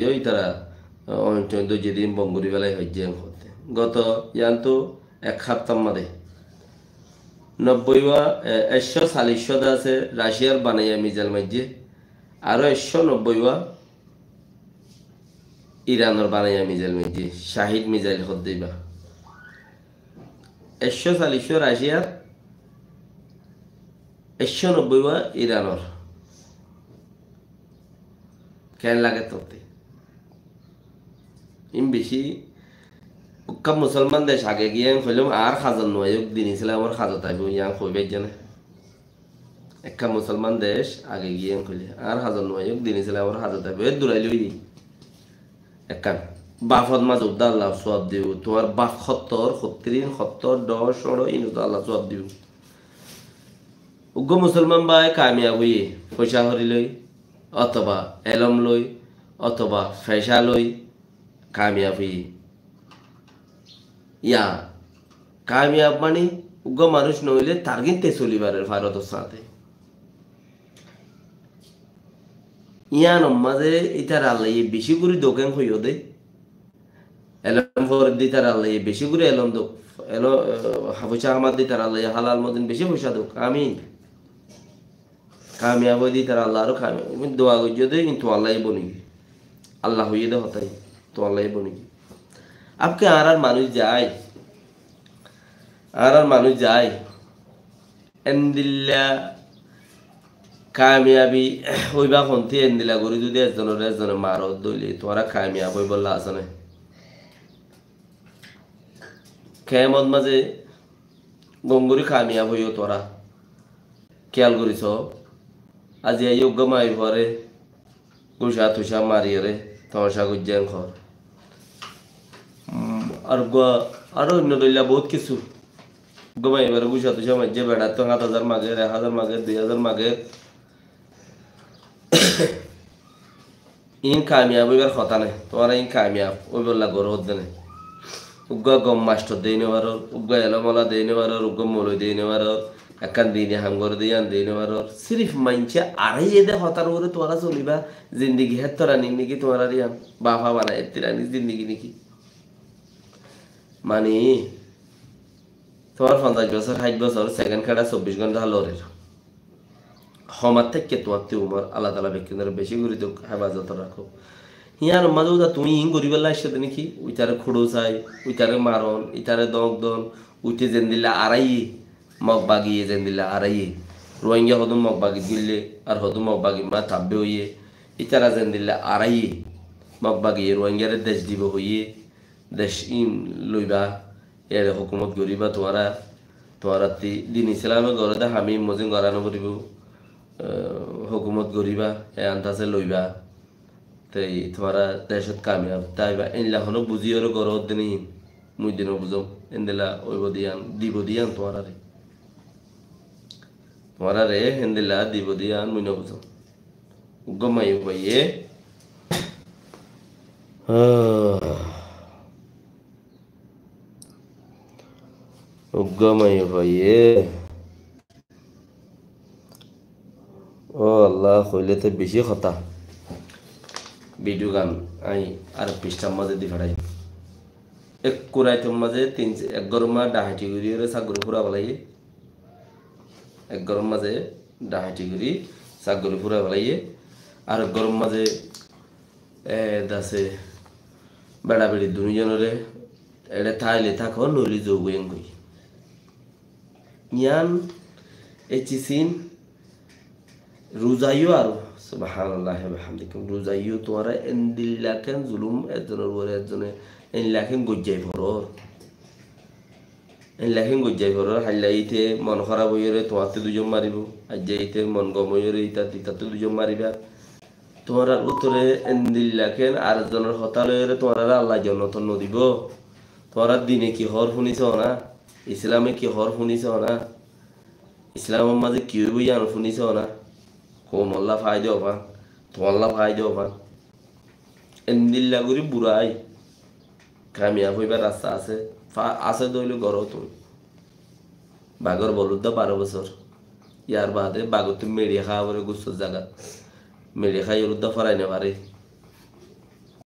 ওই তারা অন্তত যেদিন বঙ্গুরি বেলায় হজ্জে করতে গত ইয়ান্তু এক সপ্তাহ মাদে 90 140 আছে রাশিয়ার বানাইয়া মিজাইল মাঝে আরো 190 ইরানের বানাইয়া মিজাইল মাঝে শাহিদ মিজাইল হদ দিবা 140 রাশিয়ার 190 ইরানের কেন লাগে তোতে ইম বেশি উক্কা মুসলমান দেশ আগে গিয়ে হইলাম আর খাজন নয় দিন ইসলামের খাজত আইব ইয়াং কইবে জানে একটা মুসলমান দেশ আগে গিয়ে কইলে আর হাজন নয় দিন ইসলামের খাজত আইব এর দূরাই লই একখান বাফত মাঝ উদ্দা আল্লাহ সব দিও তোমার বাপ 70 10 16 ইনুদা আল্লাহ সব দিও উগ্র মুসলমান বাই কামিয়াব হইয়ে পয়সা হরি লই অথবা এলম লই অথবা ফেসা লই কামিয়াব হইয়ে ইয়া কামিয়াব মানে উগ্র মানুষ নইলে তার কিন্তু চলিবারের ভারতের সাথে ইয়ান মাঝে ইতার আল্লাহ বেশি করে দোকান হইও দে এলম ফর দিতার আল্লাহ বেশি করে এলম দোক এলো পয়সা আমার দিতার আল্লাহ হালাল মদিন বেশি পয়সা দোক আমি কামিয়াব হয়ে দিতার আল্লাহ আরো কামিয়াব দোয়া করিও দে কিন্তু আল্লাহ বনি আল্লাহ হইয়ে দে হতাই তো আল্লাহ বনি আপকে আর মানুষ যায় এন্দিল্লা কামিয়াবি হইবা খন্তি এন্দিলা করি যদি একজনে মারত দইলে তোরা কামিয়াব হই বললা আসনে কেমন মাঝে গঙ্গুরি কামিয়াব হইও তোরা খেয়াল করিস আজি এই যোগ্য মাই পরে গুসা তুষা মারিয়ে তমসা গুজ্জান খর আরো অন্য দইলা বহুত কিছু গমাই এবারে গুসা তুষা মাঝে বেড়া তো 7,000 মাগে 1,000 মাগে 2,000 মাগে ইন কামিয়াব এবার কথা নেই তোমার ইন কামিয়াব ওই বললা গরো হতে নেই উগ্র গম মাস্টার দিয়ে নেবার উগ্র এলমলা দিয়ে নেবার উগ্র মলই দিয়ে নেবার একান দিনে হাঙ্গর দিয়ান দিয়ে নেবার সিরিফ মাইনছে আড়াই এদে হতার করে তোরা চলিবা জিন্দিগি হেত রানি নাকি তোমার ইয়ান বাফা বানায় রানি জিন্দিগি নাকি মানে তোমার 50 বছর 60 বছর সেকেন্ড খেলা 24 ঘন্টা হলের হমার থেকে তোমার উমর আল্লাহ তালা ব্যক্তিদের বেশি করে তো হেফাজত রাখো হিয়ার মাঝে তুমি ইং গরিবেলা আসছে নাকি উইটারে খুঁড়ো চাই উইটারে মারন ইটারে দন উইটে যেন দিলে আড়াই মগ বাগিয়ে যেন দিলে আড়াই রোহিঙ্গা হদম মগ বাগি দিলে আর হদম মগ বাগি মা থাকবে হইয়ে ইটারা যেন দিলে আড়াই মগ বাগিয়ে রোহিঙ্গার দেশ দিব হইয়ে দেশ ইন লইবা এর হুকুমত গরিবা তোমারা দিন ইসলামে গড়ে দে আমি মজিন গড়ানো করিব হুকুমত গরিবা এ আন্দাজে লইবা তাই তোমারা দেশত কামিয়াব তাই বা এনলা হনো বুঝি ওর গরত দিনই মুই দিনও বুঝম এনদিলা ওইব দিয়ান তোমারা রে এনদিলা দিব দিয়ান মুই বুঝম গমাই ভাইয়ে গমাই ভাইয়ে ও আল্লাহ হইলে তো বেশি কথা ভিডিও গান আই আর পৃষ্ঠার মাঝে দি ফেড়াই এক কুরাইতম মাঝে 1 গরম মা ডাহাটি গুড়ি সাগরে ফুরা বলাইয়ে 1 গরম মাঝে ডাহাটি গুড়ি সাগরে ফুরা বলাইয়ে আর গরম মাঝে দাসে বেড়া বেড়ি দুজনরে এটা থাইলে থাকো নইলে যোগুয়েন গই ইয়ান এচিসিন রোজাইও আর সুবহানাল্লাহি ওয়া বিহামদিহি রোজাইও তোরা এন্দিল্লাকেন জুলুম একজনের উপরে একজনে এনলাকেন গজ্জাই ভরর হাইলাইতে মন খারাপ হইরে তোমাতে দুজন মারিব আজাইতে মন গম হইরে ইতাতে দুজন মারিবা তোমার উত্তরে এন্দিল্লাকেন আর একজনের হতালরে তোমার আল্লাহ জান্নাত নদিব তোরা দিনে কি হর শুনিছ না ইসলামে কি হর শুনিছ না ইসলামের মাঝে কি হইব ইয়ান শুনিছ না কোম আল্লাহ ফায়দা হবা তোমাল্লা ফায়দা হবা এন্দিল্লা করি বুড়াই কামিয়াব হইবার রাস্তা আছে দইলে গড় তুমি বাঘর বলুদ 12 বছর ইয়ার বাদে বাঘর তুমি মেরিয়া খাওয়া করে গুছর জায়গা মেরে খাই রুদ্ধ ফরাই না পারে